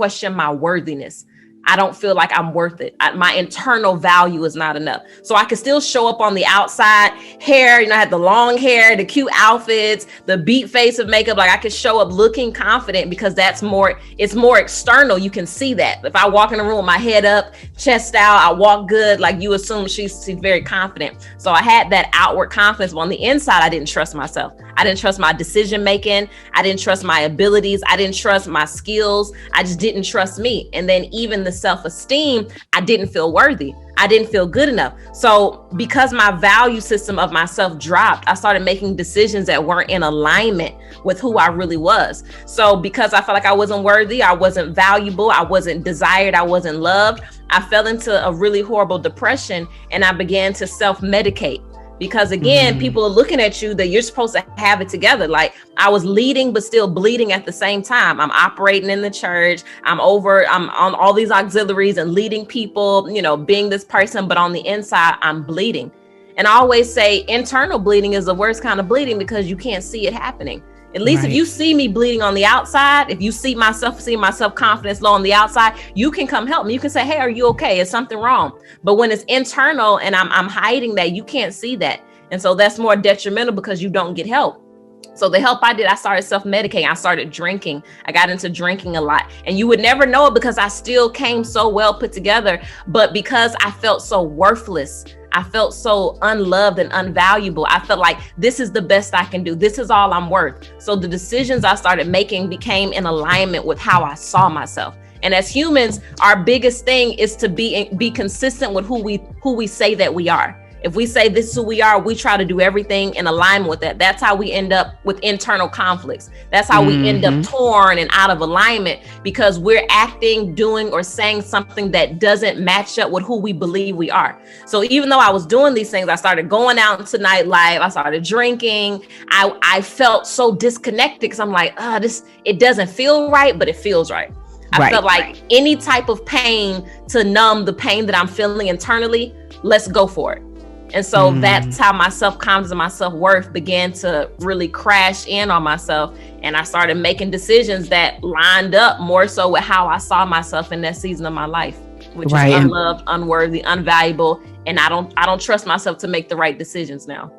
question my worthiness. I don't feel like I'm worth it. My internal value is not enough. So I could still show up on the outside, hair, I had the long hair, the cute outfits, the beat face of makeup. Like I could show up looking confident because it's more external. You can see that. If I walk in the room with my head up, chest out, I walk good, like you assume she's very confident. So I had that outward confidence, but on the inside, I didn't trust myself. I didn't trust my decision making. I didn't trust my abilities. I didn't trust my skills. I just didn't trust me. And then even the self-esteem, I didn't feel worthy. I didn't feel good enough. So because my value system of myself dropped, I started making decisions that weren't in alignment with who I really was. So because I felt like I wasn't worthy, I wasn't valuable, I wasn't desired, I wasn't loved, I fell into a really horrible depression and I began to self-medicate. Because again, people are looking at you that you're supposed to have it together. Like I was leading, but still bleeding at the same time. I'm operating in the church. I'm on all these auxiliaries and leading people, being this person, but on the inside, I'm bleeding. And I always say internal bleeding is the worst kind of bleeding because you can't see it happening. At least if you see me bleeding on the outside, if you see my self-esteem, my self-confidence low on the outside, you can come help me. You can say, hey, are you okay? Is something wrong? But when it's internal and I'm hiding that, you can't see that. And so that's more detrimental because you don't get help. So the help I did, I started self-medicating. I started drinking. I got into drinking a lot. And you would never know it because I still came so well put together. But because I felt so worthless, I felt so unloved and unvaluable. I felt like this is the best I can do. This is all I'm worth. So the decisions I started making became in alignment with how I saw myself. And as humans, our biggest thing is to be consistent with who we say that we are. If we say this is who we are, we try to do everything in alignment with that. That's how we end up with internal conflicts. That's how we end up torn and out of alignment because we're acting, doing, or saying something that doesn't match up with who we believe we are. So even though I was doing these things, I started going out into nightlife. I started drinking. I felt so disconnected because I'm like, it doesn't feel right, but it feels right. I felt like any type of pain to numb the pain that I'm feeling internally, let's go for it. And so that's how my self-confidence and my self-worth began to really crash in on myself. And I started making decisions that lined up more so with how I saw myself in that season of my life, which is unloved, unworthy, unvaluable. And I don't trust myself to make the right decisions now.